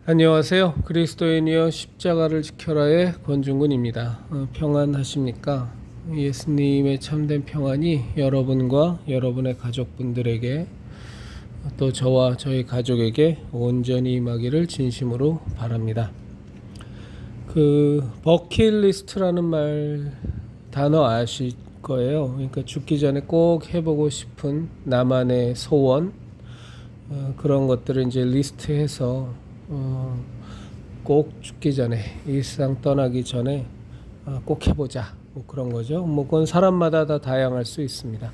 안녕하세요. 그리스도인이여 십자가를 지켜라의 권중근입니다. 평안하십니까? 예수님의 참된 평안이 여러분과 여러분의 가족분들에게 또 저와 저희 가족에게 온전히 임하기를 진심으로 바랍니다. 버킷리스트라는 단어 아실 거예요. 그러니까 죽기 전에 꼭 해보고 싶은 나만의 소원, 그런 것들을 이제 리스트해서 꼭 죽기 전에, 일상 떠나기 전에 꼭 해보자, 뭐 그런 거죠. 뭐 그건 사람마다 다 다양할 수 있습니다.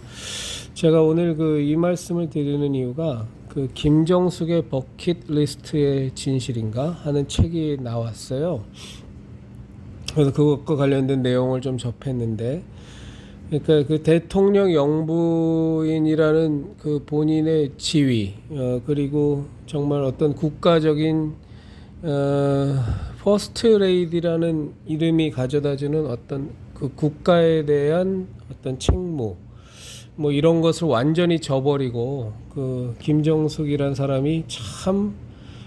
제가 오늘 이 말씀을 드리는 이유가 김정숙의 버킷리스트의 진실인가 하는 책이 나왔어요. 그래서 그것과 관련된 내용을 좀 접했는데, 그러니까 대통령 영부인이라는 본인의 지위, 그리고 정말 어떤 국가적인 퍼스트 레이디라는 이름이 가져다주는 어떤 국가에 대한 어떤 책무, 뭐 이런 것을 완전히 저버리고 김정숙이란 사람이 참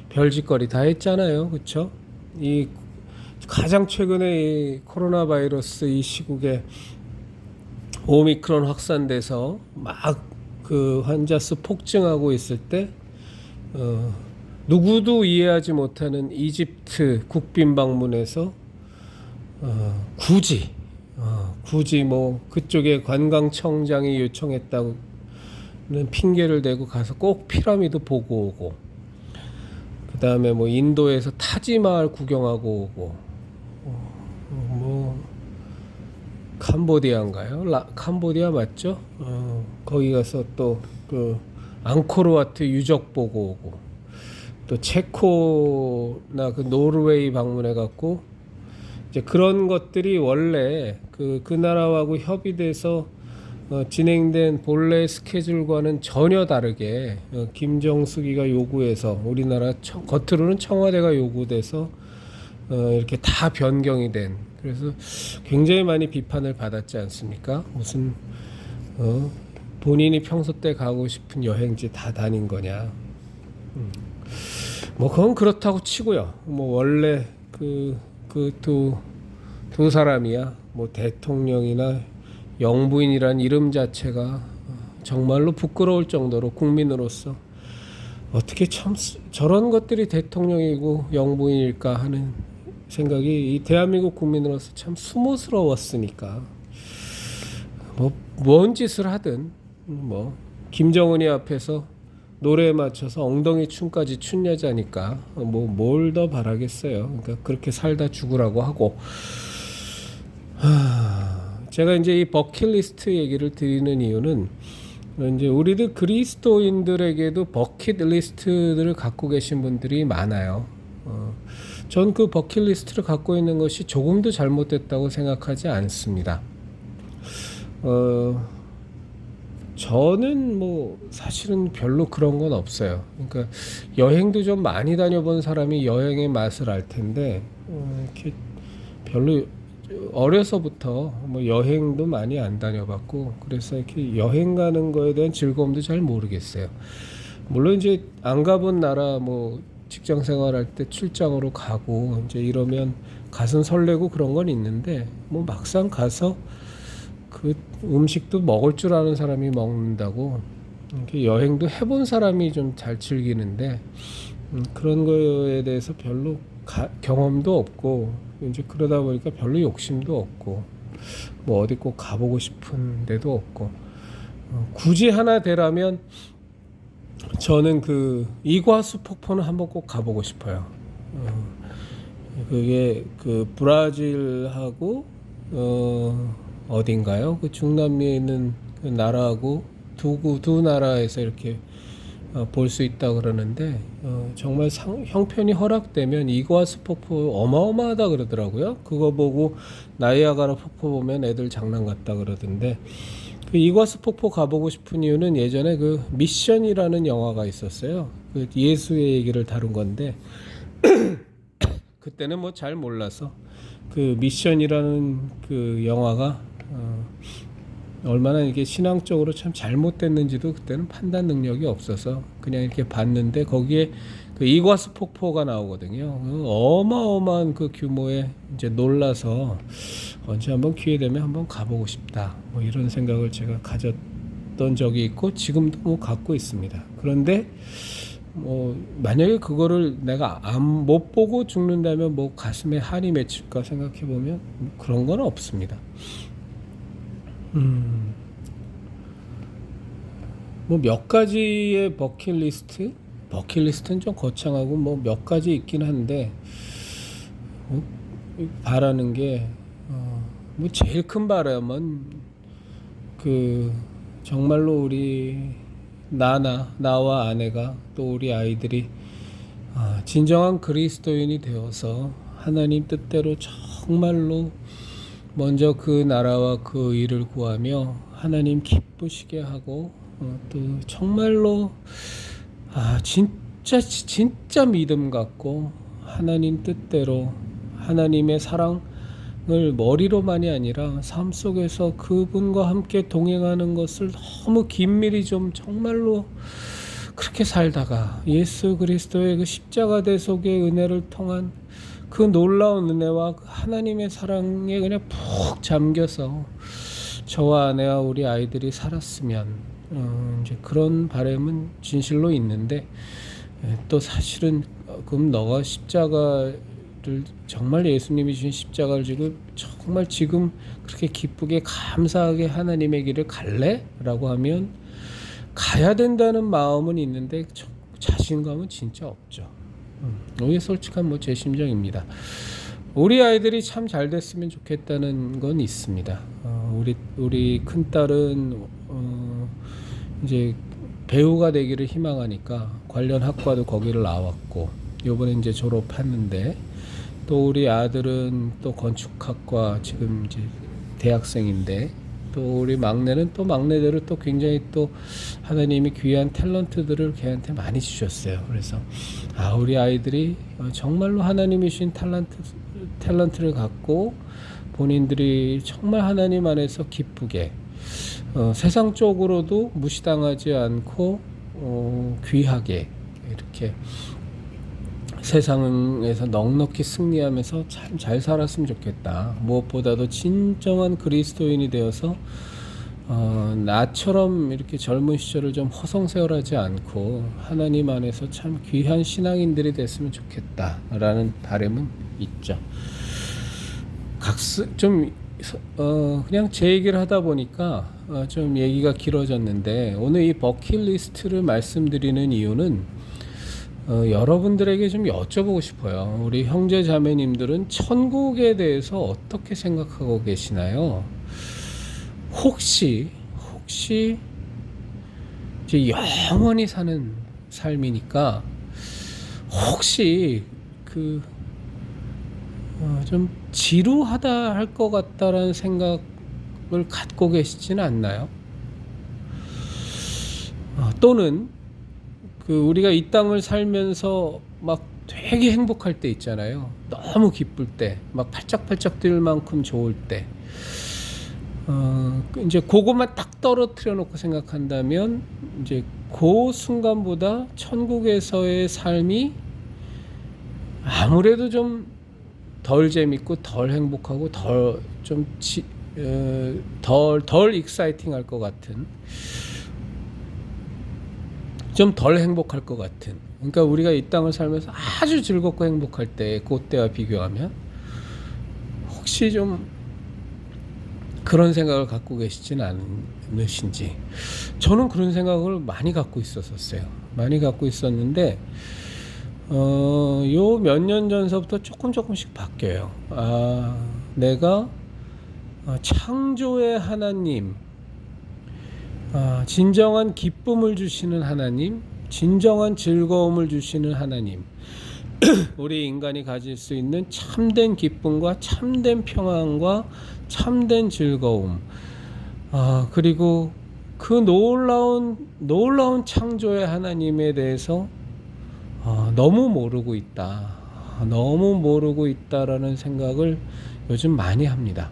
별짓거리 다 했잖아요, 그렇죠? 이 가장 최근에 이 코로나 바이러스 이 시국에 오미크론 확산돼서 막 환자 수 폭증하고 있을 때 누구도 이해하지 못하는 이집트 국빈 방문해서 굳이 뭐 그쪽에 관광청장이 요청했다는 핑계를 대고 가서 꼭 피라미드 보고 오고, 그 다음에 뭐 인도에서 타지마을 구경하고 오고, 뭐 캄보디아인가요? 캄보디아 맞죠? 거기 가서 또 앙코르와트 유적 보고 오고, 또 체코나 노르웨이 방문해 갖고 이제 그런 것들이 원래 그 나라하고 협의돼서 진행된 본래 스케줄과는 전혀 다르게 김정숙이가 요구해서 우리나라 겉으로는 청와대가 요구돼서 이렇게 다 변경이 된, 그래서 굉장히 많이 비판을 받았지 않습니까? 무슨 본인이 평소 때 가고 싶은 여행지 다 다닌 거냐? 뭐 그건 그렇다고 치고요. 뭐 원래 두 사람이야 뭐 대통령이나 영부인이란 이름 자체가 정말로 부끄러울 정도로 국민으로서 어떻게 참 저런 것들이 대통령이고 영부인일까 하는 생각이 이 대한민국 국민으로서 참 수모스러웠으니까, 뭐 뭔 짓을 하든 뭐 김정은이 앞에서 노래에 맞춰서 엉덩이 춤까지 춘 여자니까 뭐 뭘 더 바라겠어요. 그러니까 그렇게 살다 죽으라고 하고, 제가 이제 이 버킷리스트 얘기를 드리는 이유는 이제 우리들 그리스도인들에게도 버킷리스트들을 갖고 계신 분들이 많아요. 전 버킷리스트를 갖고 있는 것이 조금도 잘못됐다고 생각하지 않습니다. 저는 뭐 사실은 별로 그런 건 없어요. 그러니까 여행도 좀 많이 다녀본 사람이 여행의 맛을 알 텐데, 이렇게 별로 어려서부터 뭐 여행도 많이 안 다녀봤고, 그래서 이렇게 여행 가는 거에 대한 즐거움도 잘 모르겠어요. 물론 이제 안 가본 나라 뭐 직장 생활할 때 출장으로 가고 이제 이러면 가슴 설레고 그런 건 있는데, 뭐 막상 가서 음식도 먹을 줄 아는 사람이 먹는다고, 이렇게 여행도 해본 사람이 좀 잘 즐기는데, 그런 거에 대해서 별로 경험도 없고, 이제 그러다 보니까 별로 욕심도 없고, 뭐 어디 꼭 가보고 싶은 데도 없고, 굳이 하나 되라면 저는 이과수 폭포는 한번 꼭 가보고 싶어요. 그게 브라질하고 어딘가요? 중남미에 있는 나라하고 두 나라에서 이렇게 볼 수 있다 그러는데, 정말 형편이 허락되면 이과수 폭포 어마어마하다 그러더라고요. 그거 보고 나이아가라 폭포 보면 애들 장난 같다 그러던데, 이과수 폭포 가보고 싶은 이유는 예전에 미션이라는 영화가 있었어요. 예수의 얘기를 다룬 건데 그때는 뭐 잘 몰라서 미션이라는 영화가 얼마나 이게 신앙적으로 참 잘못됐는지도 그때는 판단 능력이 없어서 그냥 이렇게 봤는데, 거기에 그 이과수 폭포가 나오거든요. 그 어마어마한 그 규모에 이제 놀라서 언제 한번 기회 되면 한번 가보고 싶다. 뭐 이런 생각을 제가 가졌던 적이 있고 지금도 뭐 갖고 있습니다. 그런데 뭐 만약에 그거를 내가 못 보고 죽는다면 뭐 가슴에 한이 맺힐까 생각해 보면 그런 건 없습니다. 뭐 몇 가지의 버킷리스트는 좀 거창하고 뭐 몇 가지 있긴 한데 뭐 바라는 게 뭐 제일 큰 바람은 그 정말로 우리 나와 아내가 또 우리 아이들이 진정한 그리스도인이 되어서 하나님 뜻대로 정말로 먼저 그 나라와 그 의를 구하며 하나님 기쁘시게 하고 또 정말로 진짜 믿음 갖고 하나님 뜻대로 하나님의 사랑을 머리로만이 아니라 삶 속에서 그분과 함께 동행하는 것을 너무 긴밀히 좀 정말로 그렇게 살다가 예수 그리스도의 그 십자가 대속의 은혜를 통한 그 놀라운 은혜와 그 하나님의 사랑에 그냥 푹 잠겨서 저와 아내와 우리 아이들이 살았으면 이제 그런 바람은 진실로 있는데 또 사실은 그럼 너가 십자가를 정말 예수님이 주신 십자가를 지고 정말 지금 그렇게 기쁘게 감사하게 하나님의 길을 갈래? 라고 하면 가야 된다는 마음은 있는데 자신감은 진짜 없죠. 이게 솔직한 뭐 제 심정입니다. 우리 아이들이 참 잘 됐으면 좋겠다는 건 있습니다. 우리 큰 딸은 이제 배우가 되기를 희망하니까 관련 학과도 거기를 나왔고 요번에 이제 졸업했는데 또 우리 아들은 또 건축학과 지금 이제 대학생인데 또 우리 막내는 또 막내대로 또 굉장히 또 하나님이 귀한 탤런트들을 걔한테 많이 주셨어요. 그래서 우리 아이들이 정말로 하나님이 주신 탤런트를 갖고 본인들이 정말 하나님 안에서 기쁘게 세상적으로도 무시당하지 않고 귀하게 이렇게 세상에서 넉넉히 승리하면서 참 잘 살았으면 좋겠다. 무엇보다도 진정한 그리스도인이 되어서 나처럼 이렇게 젊은 시절을 좀 허송세월하지 않고 하나님 안에서 참 귀한 신앙인들이 됐으면 좋겠다라는 바람은 있죠. 그냥 제 얘기를 하다 보니까 좀 얘기가 길어졌는데 오늘 이 버킷리스트를 말씀드리는 이유는 여러분들에게 좀 여쭤보고 싶어요. 우리 형제 자매님들은 천국에 대해서 어떻게 생각하고 계시나요? 혹시 이제 영원히 사는 삶이니까 혹시 좀 지루하다 할 것 같다라는 생각을 갖고 계시지는 않나요? 또는 우리가 이 땅을 살면서 막 되게 행복할 때 있잖아요. 너무 기쁠 때, 막 팔짝팔짝 뛸 만큼 좋을 때, 이제 그것만 딱 떨어뜨려 놓고 생각한다면 이제 그 순간보다 천국에서의 삶이 아무래도 좀 덜 재밌고 덜 행복하고 덜 익사이팅 할 것 같은, 좀 덜 행복할 것 같은. 그러니까 우리가 이 땅을 살면서 아주 즐겁고 행복할 때 그때와 비교하면 혹시 좀 그런 생각을 갖고 계시지는 않으신지. 저는 그런 생각을 많이 갖고 있었어요. 많이 갖고 있었는데 요 몇 년 전서부터 조금씩 바뀌어요. 내가 창조의 하나님, 진정한 기쁨을 주시는 하나님, 진정한 즐거움을 주시는 하나님, 우리 인간이 가질 수 있는 참된 기쁨과 참된 평안과 참된 즐거움, 그리고 그 놀라운 창조의 하나님에 대해서 너무 모르고 있다라는 생각을 요즘 많이 합니다.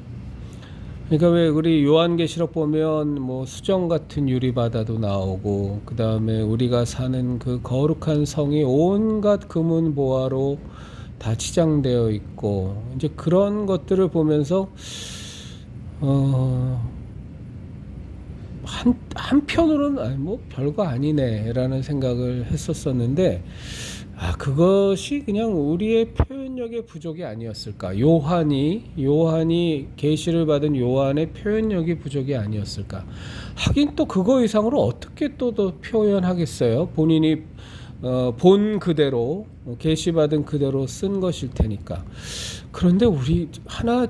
그러니까 왜 우리 요한계시록 보면 뭐 수정 같은 유리바다도 나오고, 그 다음에 우리가 사는 그 거룩한 성이 온갖 금은 보화로 다 치장되어 있고, 이제 그런 것들을 보면서 한편으로는 아니 뭐 별거 아니네라는 생각을 했었었는데, 그것이 그냥 우리의 표현력의 부족이 아니었을까? 요한이 계시를 받은 요한의 표현력이 부족이 아니었을까? 하긴 또 그거 이상으로 어떻게 또 표현하겠어요? 본인이 본 그대로 계시 받은 그대로 쓴 것일 테니까. 그런데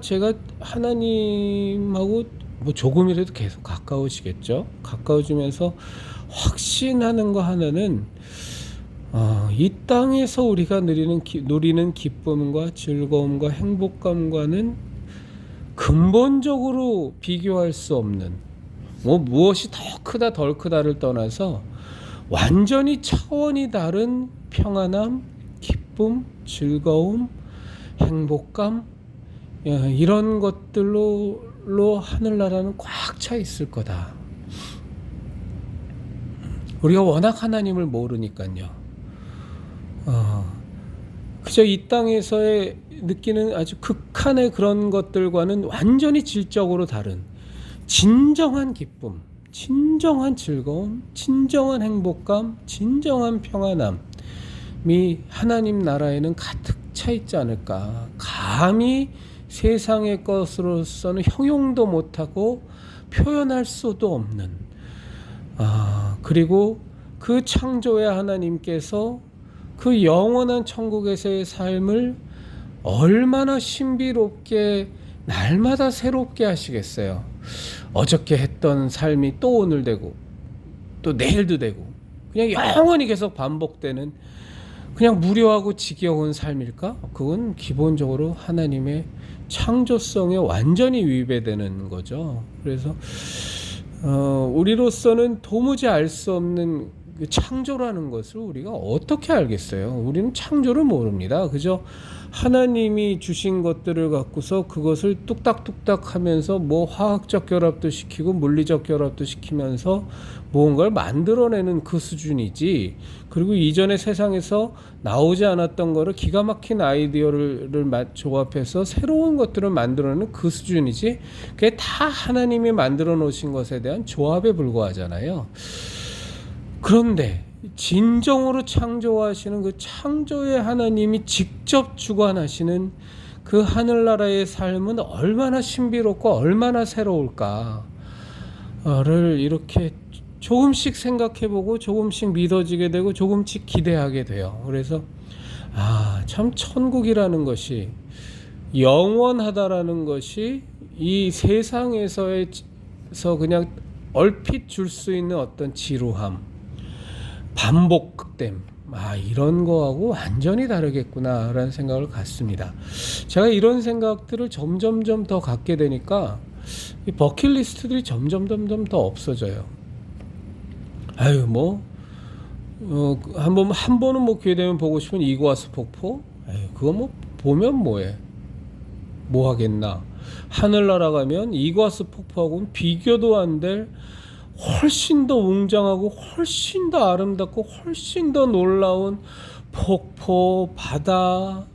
제가 하나님하고 뭐 조금이라도 계속 가까워지겠죠. 가까워지면서 확신하는 거 하나는, 이 땅에서 우리가 누리는 기쁨과 즐거움과 행복감과는 근본적으로 비교할 수 없는, 뭐 무엇이 더 크다 덜 크다를 떠나서 완전히 차원이 다른 평안함, 기쁨, 즐거움, 행복감, 이런 것들로 하늘나라는 꽉 차 있을 거다. 우리가 워낙 하나님을 모르니까요. 그저 이 땅에서의 느끼는 아주 극한의 그런 것들과는 완전히 질적으로 다른 진정한 기쁨, 진정한 즐거움, 진정한 행복감, 진정한 평안함이 하나님 나라에는 가득 차 있지 않을까. 감히 세상의 것으로서는 형용도 못하고 표현할 수도 없는, 그리고 그 창조의 하나님께서 그 영원한 천국에서의 삶을 얼마나 신비롭게 날마다 새롭게 하시겠어요. 어저께 했던 삶이 또 오늘 되고 또 내일도 되고 그냥 영원히 계속 반복되는 그냥 무료하고 지겨운 삶일까? 그건 기본적으로 하나님의 창조성에 완전히 위배되는 거죠. 그래서 우리로서는 도무지 알 수 없는 그 창조라는 것을 우리가 어떻게 알겠어요? 우리는 창조를 모릅니다. 그저 하나님이 주신 것들을 갖고서 그것을 뚝딱뚝딱 하면서 뭐 화학적 결합도 시키고 물리적 결합도 시키면서 무언가를 만들어내는 그 수준이지, 그리고 이전의 세상에서 나오지 않았던 거를 기가 막힌 아이디어를 조합해서 새로운 것들을 만들어내는 그 수준이지, 그게 다 하나님이 만들어 놓으신 것에 대한 조합에 불과하잖아요. 그런데 진정으로 창조하시는 그 창조의 하나님이 직접 주관하시는 그 하늘나라의 삶은 얼마나 신비롭고 얼마나 새로울까를 이렇게 조금씩 생각해보고 조금씩 믿어지게 되고 조금씩 기대하게 돼요. 그래서 참 천국이라는 것이, 영원하다라는 것이 이 세상에서 그냥 얼핏 줄 수 있는 어떤 지루함, 반복됨, 이런 거하고 완전히 다르겠구나라는 생각을 갖습니다. 제가 이런 생각들을 점점점 더 갖게 되니까 이 버킷리스트들이 점점 더 없어져요. 한 번은 뭐 기회 되면 보고 싶은 이구아스 폭포, 그거 뭐 보면 뭐 하겠나. 하늘나라 가면 이구아스 폭포하고는 비교도 안 될 훨씬 더 웅장하고 훨씬 더 아름답고 훨씬 더 놀라운 폭포, 바다,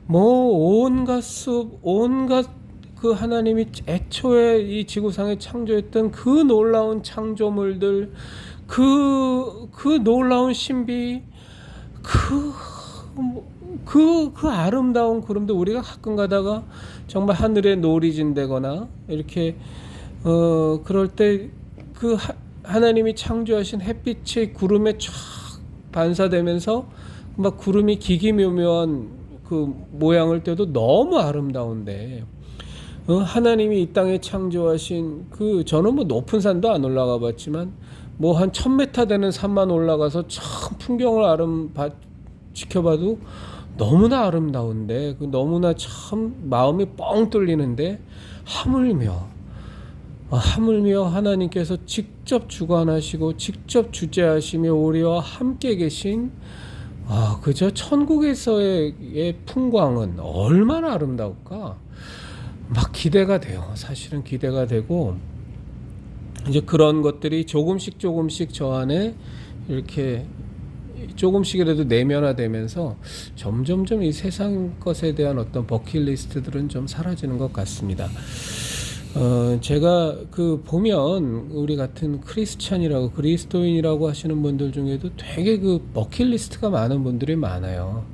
뭐 온갖 숲, 온갖 그 하나님이 애초에 이 지구상에 창조했던 그 놀라운 창조물들, 그 놀라운 신비, 그 아름다운 구름도 우리가 가끔 가다가 정말 하늘에 노리진 되거나 이렇게 그럴 때 그 하나님이 창조하신 햇빛이 구름에 쫙 반사되면서 막 구름이 기기묘묘한 그 모양을 떼도 너무 아름다운데, 하나님이 이 땅에 창조하신 저는 뭐 높은 산도 안 올라가 봤지만 뭐 한 1000m 되는 산만 올라가서 참 풍경을 지켜봐도 너무나 아름다운데, 너무나 참 마음이 뻥 뚫리는데, 하물며 하나님께서 직접 주관하시고 직접 주재하시며 우리와 함께 계신 그저 천국에서의 풍광은 얼마나 아름다울까. 막 기대가 돼요. 사실은 기대가 되고 이제 그런 것들이 조금씩 저 안에 이렇게 조금씩이라도 내면화되면서 점점점 이 세상 것에 대한 어떤 버킷리스트들은 좀 사라지는 것 같습니다. 제가 그 보면 우리 같은 크리스찬이라고 그리스도인이라고 하시는 분들 중에도 되게 그 버킷리스트가 많은 분들이 많아요.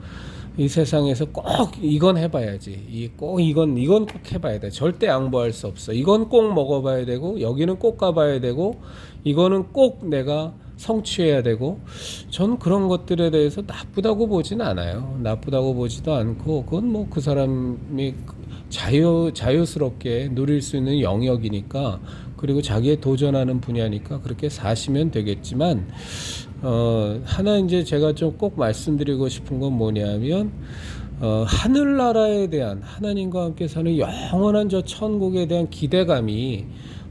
이 세상에서 꼭 이건 해봐야지. 이건 꼭 해봐야 돼. 절대 양보할 수 없어. 이건 꼭 먹어봐야 되고, 여기는 꼭 가봐야 되고, 이거는 꼭 내가 성취해야 되고, 전 그런 것들에 대해서 나쁘다고 보진 않아요. 나쁘다고 보지도 않고, 그건 뭐 그 사람이 자유스럽게 누릴 수 있는 영역이니까, 그리고 자기의 도전하는 분야니까 그렇게 사시면 되겠지만, 하나 이제 제가 좀 꼭 말씀드리고 싶은 건 뭐냐면, 하늘나라에 대한 하나님과 함께 사는 영원한 저 천국에 대한 기대감이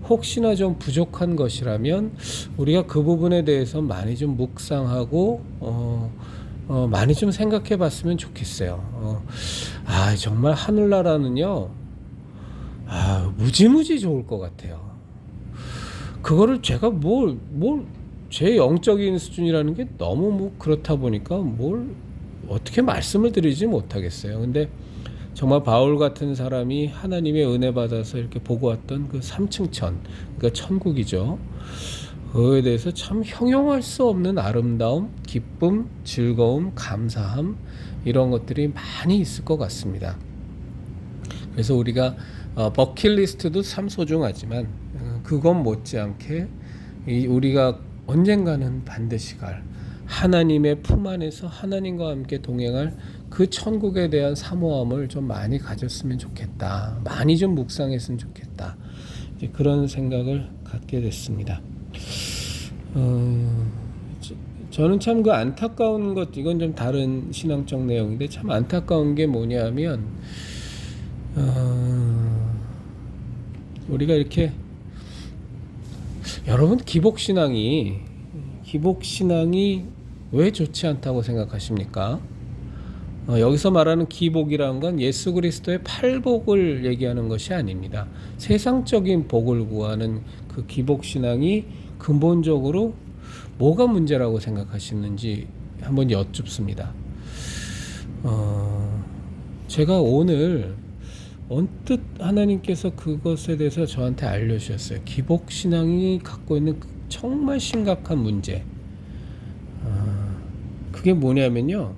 혹시나 좀 부족한 것이라면 우리가 그 부분에 대해서 많이 좀 묵상하고 많이 좀 생각해 봤으면 좋겠어요. 정말 하늘나라는요, 무지무지 좋을 것 같아요. 그거를 제가 제 영적인 수준이라는 게 너무 뭐 그렇다 보니까 어떻게 말씀을 드리지 못하겠어요. 근데 정말 바울 같은 사람이 하나님의 은혜 받아서 이렇게 보고 왔던 그 3층 천, 그러니까 천국이죠. 그거에 대해서 참 형용할 수 없는 아름다움, 기쁨, 즐거움, 감사함, 이런 것들이 많이 있을 것 같습니다. 그래서 우리가 버킷리스트도 참 소중하지만 그건 못지않게 우리가 언젠가는 반드시 갈 하나님의 품 안에서 하나님과 함께 동행할 그 천국에 대한 사모함을 좀 많이 가졌으면 좋겠다. 많이 좀 묵상했으면 좋겠다. 이제 그런 생각을 갖게 됐습니다. 저는 참 그 안타까운 것, 이건 좀 다른 신앙적 내용인데 참 안타까운 게 뭐냐면 우리가 이렇게 여러분 기복신앙이 왜 좋지 않다고 생각하십니까? 여기서 말하는 기복이라는 건 예수 그리스도의 팔복을 얘기하는 것이 아닙니다. 세상적인 복을 구하는 그 기복신앙이 근본적으로 뭐가 문제라고 생각하시는지 한번 여쭙습니다. 제가 오늘 언뜻 하나님께서 그것에 대해서 저한테 알려주셨어요. 기복신앙이 갖고 있는 정말 심각한 문제. 그게 뭐냐면요.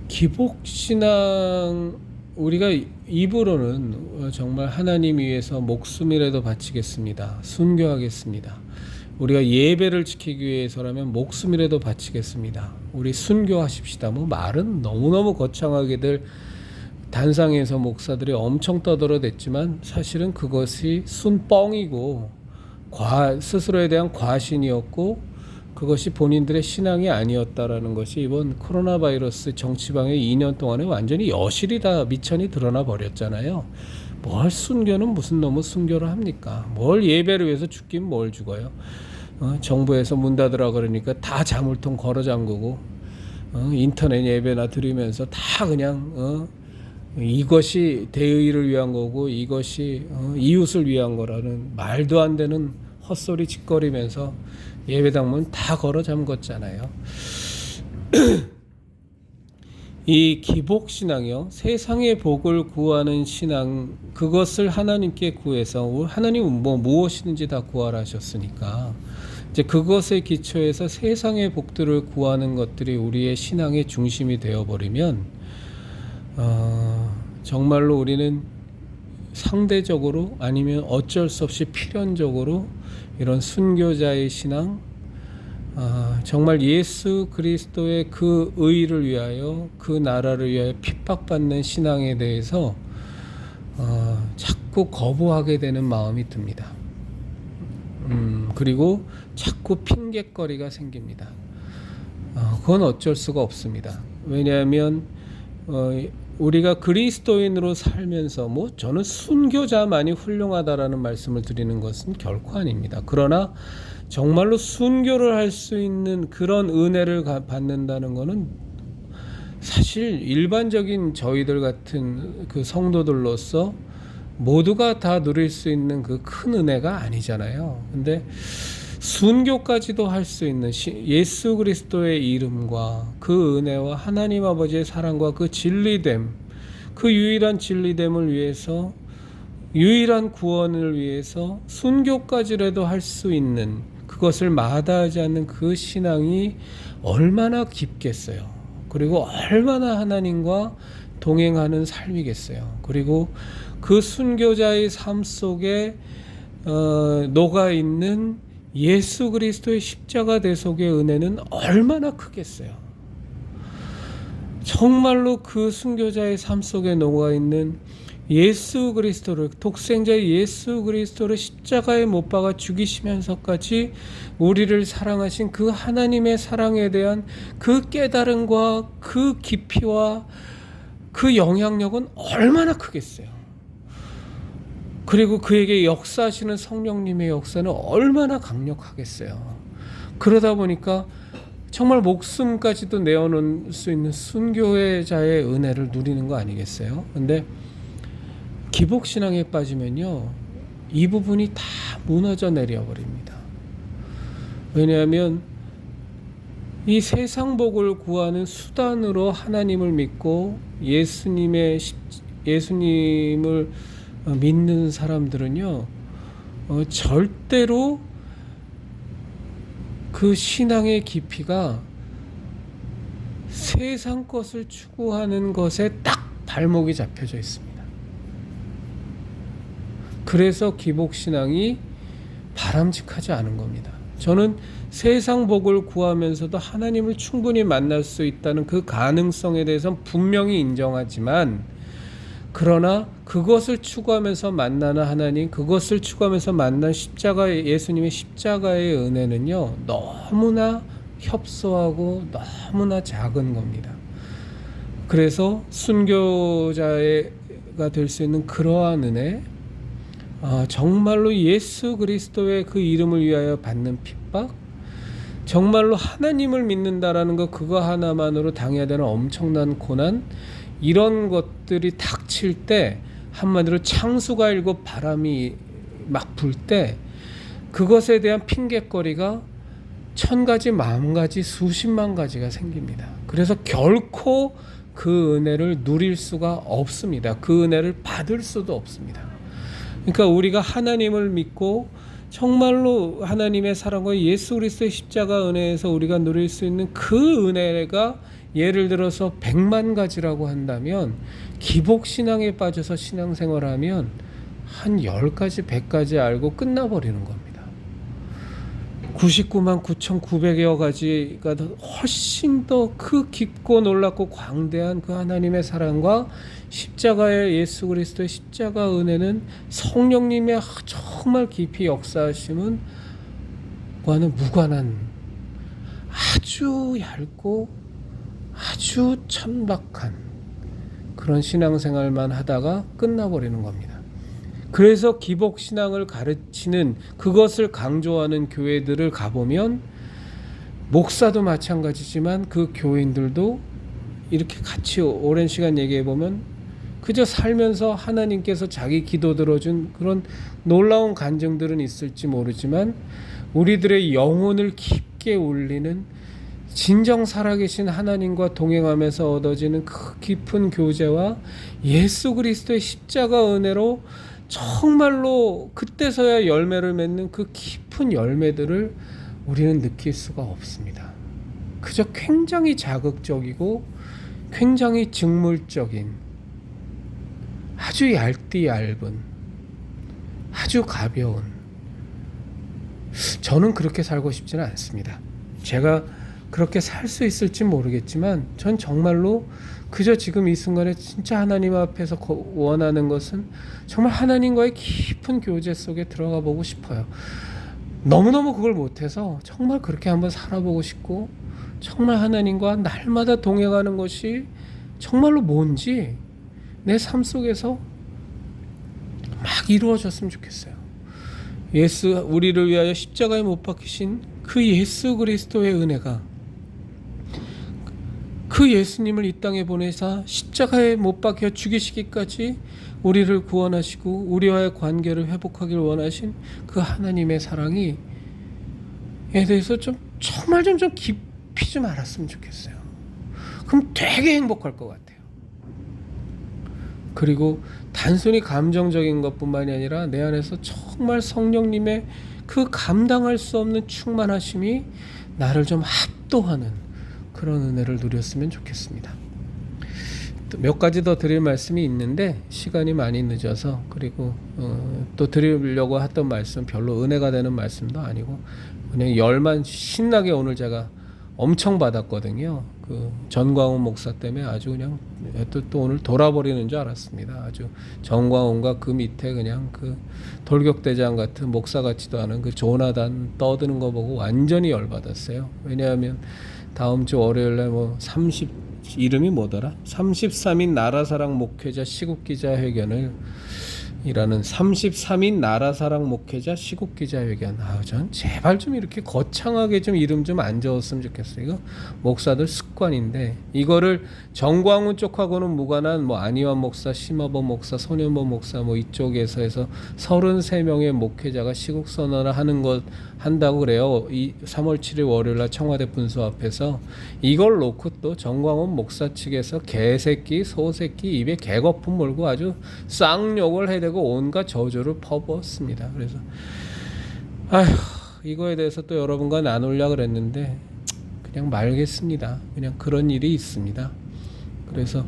기복신앙, 우리가 입으로는 정말 하나님 위해서 목숨이라도 바치겠습니다. 순교하겠습니다. 우리가 예배를 지키기 위해서라면 목숨이라도 바치겠습니다. 우리 순교하십시다. 뭐 말은 너무너무 거창하게들 단상에서 목사들이 엄청 떠들어댔지만 사실은 그것이 순뻥이고 스스로에 대한 과신이었고 그것이 본인들의 신앙이 아니었다라는 것이 이번 코로나 바이러스 정치방의 2년 동안에 완전히 여실히 다 미천이 드러나 버렸잖아요. 뭘 순교는 무슨 놈의 순교를 합니까? 뭘 예배를 위해서 죽긴 뭘 죽어요. 정부에서 문 닫으라 그러니까 다 자물통 걸어 잠그고 인터넷 예배나 드리면서 다 그냥 이것이 대의를 위한 거고 이것이 이웃을 위한 거라는 말도 안 되는 헛소리 짓거리면서 예배당 문 다 걸어 잠궜잖아요. 이 기복신앙이요, 세상의 복을 구하는 신앙, 그것을 하나님께 구해서 하나님은 무엇이든지 다 구하라 하셨으니까 이제 그것에 기초해서 세상의 복들을 구하는 것들이 우리의 신앙의 중심이 되어버리면 정말로 우리는 상대적으로 아니면 어쩔 수 없이 필연적으로 이런 순교자의 신앙, 정말 예수 그리스도의 그 의를 위하여 그 나라를 위하여 핍박받는 신앙에 대해서 자꾸 거부하게 되는 마음이 듭니다. 그리고 자꾸 핑곗거리가 생깁니다. 그건 어쩔 수가 없습니다. 왜냐하면 우리가 그리스도인으로 살면서 저는 순교자만이 훌륭하다라는 말씀을 드리는 것은 결코 아닙니다. 그러나 정말로 순교를 할 수 있는 그런 은혜를 받는다는 것은 사실 일반적인 저희들 같은 그 성도들로서 모두가 다 누릴 수 있는 그 큰 은혜가 아니잖아요. 근데 순교까지도 할 수 있는 예수 그리스도의 이름과 그 은혜와 하나님 아버지의 사랑과 그 진리됨, 그 유일한 진리됨을 위해서, 유일한 구원을 위해서 순교까지라도 할 수 있는, 그것을 마다하지 않는 그 신앙이 얼마나 깊겠어요. 그리고 얼마나 하나님과 동행하는 삶이겠어요. 그리고 그 순교자의 삶 속에 녹아있는 예수 그리스도의 십자가 대속의 은혜는 얼마나 크겠어요. 정말로 그 순교자의 삶 속에 녹아있는 예수 그리스도를, 독생자의 예수 그리스도를 십자가에 못 박아 죽이시면서까지 우리를 사랑하신 그 하나님의 사랑에 대한 그 깨달음과 그 깊이와 그 영향력은 얼마나 크겠어요. 그리고 그에게 역사하시는 성령님의 역사는 얼마나 강력하겠어요. 그러다 보니까 정말 목숨까지도 내어놓을 수 있는 순교자의 은혜를 누리는 거 아니겠어요? 근데 기복신앙에 빠지면요, 이 부분이 다 무너져 내려버립니다. 왜냐하면 이 세상 복을 구하는 수단으로 하나님을 믿고 예수님을 믿는 사람들은요, 절대로 그 신앙의 깊이가 세상 것을 추구하는 것에 딱 발목이 잡혀져 있습니다. 그래서 기복신앙이 바람직하지 않은 겁니다. 저는 세상 복을 구하면서도 하나님을 충분히 만날 수 있다는 그 가능성에 대해서는 분명히 인정하지만, 그러나 그것을 추구하면서 만나는 하나님, 그것을 추구하면서 만난 십자가의, 예수님의 십자가의 은혜는요, 너무나 협소하고 너무나 작은 겁니다. 그래서 순교자가 될 수 있는 그러한 은혜, 정말로 예수 그리스도의 그 이름을 위하여 받는 핍박, 정말로 하나님을 믿는다라는 것, 그거 하나만으로 당해야 되는 엄청난 고난, 이런 것들이 닥칠 때, 한마디로 창수가 일고 바람이 막 불 때 그것에 대한 핑곗거리가 1000가지, 10,000가지, 수십만 가지가 생깁니다. 그래서 결코 그 은혜를 누릴 수가 없습니다. 그 은혜를 받을 수도 없습니다. 그러니까 우리가 하나님을 믿고 정말로 하나님의 사랑과 예수 그리스도의 십자가 은혜에서 우리가 누릴 수 있는 그 은혜가 예를 들어서 100만 가지라고 한다면, 기복신앙에 빠져서 신앙생활하면 한 10가지, 100가지 알고 끝나버리는 겁니다. 99만 9,900여 가지가 훨씬 더 그 깊고 놀랍고 광대한 그 하나님의 사랑과 십자가의 예수 그리스도의 십자가 은혜는, 성령님의 정말 깊이 역사하심은 과는 무관한 아주 얇고 아주 천박한 그런 신앙생활만 하다가 끝나버리는 겁니다. 그래서 기복신앙을 가르치는, 그것을 강조하는 교회들을 가보면, 목사도 마찬가지지만 그 교인들도 이렇게 같이 오랜 시간 얘기해보면 그저 살면서 하나님께서 자기 기도 들어준 그런 놀라운 간증들은 있을지 모르지만, 우리들의 영혼을 깊게 울리는, 진정 살아계신 하나님과 동행하면서 얻어지는 그 깊은 교제와 예수 그리스도의 십자가 은혜로 정말로 그때서야 열매를 맺는 그 깊은 열매들을 우리는 느낄 수가 없습니다. 그저 굉장히 자극적이고 굉장히 직물적인, 아주 얇은, 아주 가벼운, 저는 그렇게 살고 싶지는 않습니다. 제가 그렇게 살 수 있을지 모르겠지만, 전 정말로 그저 지금 이 순간에 진짜 하나님 앞에서 원하는 것은 정말 하나님과의 깊은 교제 속에 들어가 보고 싶어요. 너무너무 그걸 못해서 정말 그렇게 한번 살아보고 싶고, 정말 하나님과 날마다 동행하는 것이 정말로 뭔지 내 삶 속에서 막 이루어졌으면 좋겠어요. 우리를 위하여 십자가에 못 박히신 그 예수 그리스도의 은혜가, 그 예수님을 이 땅에 보내사 십자가에 못 박혀 죽이시기까지 우리를 구원하시고 우리와의 관계를 회복하길 원하신 그 하나님의 사랑이 에 대해서 정말 좀 깊이 좀 알았으면 좋겠어요. 그럼 되게 행복할 것 같아요. 그리고 단순히 감정적인 것뿐만이 아니라 내 안에서 정말 성령님의 그 감당할 수 없는 충만하심이 나를 좀 압도하는 그런 은혜를 누렸으면 좋겠습니다. 몇 가지 더 드릴 말씀이 있는데 시간이 많이 늦어서, 그리고 또 드리려고 했던 말씀 별로 은혜가 되는 말씀도 아니고 그냥 열만 신나게 오늘 제가 엄청 받았거든요. 그 전광훈 목사 때문에 아주 그냥 또 오늘 돌아버리는 줄 알았습니다. 아주 전광훈과 그 밑에 그냥 그 돌격대장 같은 목사 같지도 않은 그 조나단 떠드는 거 보고 완전히 열받았어요. 왜냐하면 다음 주 월요일에 이름이 뭐더라? 33인 나라사랑 목회자 시국기자회견을 이라는 33인 나라사랑 목회자 시국기자회견. 전 제발 좀 이렇게 거창하게 좀 이름 좀 안 적었으면 좋겠어요. 이거 목사들 습관인데, 이거를 정광훈 쪽하고는 무관한 안희환 목사, 심화범 목사, 손현범 목사 이쪽에서 해서 33명의 목회자가 시국선언을 한다고 그래요. 3월 7일 월요일날 청와대 분수 앞에서. 이걸 놓고 또 정광훈 목사 측에서 개새끼, 소새끼, 입에 개거품 물고 아주 쌍욕을 해대고 온갖 저주를 퍼부었습니다. 그래서 이거에 대해서 또 여러분과 나누려고 그랬는데 그냥 말겠습니다. 그냥 그런 일이 있습니다. 그래서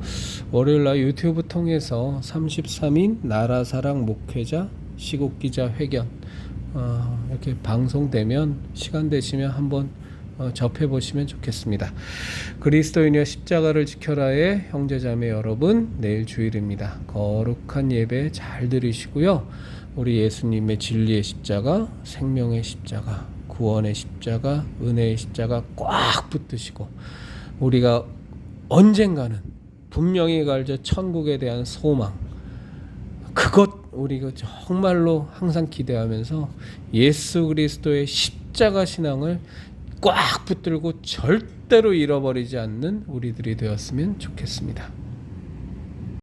월요일날 유튜브 통해서 33인 나라사랑 목회자 시국기자회견 이렇게 방송되면 시간 되시면 한번 접해보시면 좋겠습니다. 그리스도인이여 십자가를 지켜라의 형제자매 여러분, 내일 주일입니다. 거룩한 예배 잘 들으시고요. 우리 예수님의 진리의 십자가, 생명의 십자가, 구원의 십자가, 은혜의 십자가 꽉 붙드시고, 우리가 언젠가는 분명히 갈 저 천국에 대한 소망, 그것 우리가 정말로 항상 기대하면서 예수 그리스도의 십자가 신앙을 꽉 붙들고 절대로 잃어버리지 않는 우리들이 되었으면 좋겠습니다.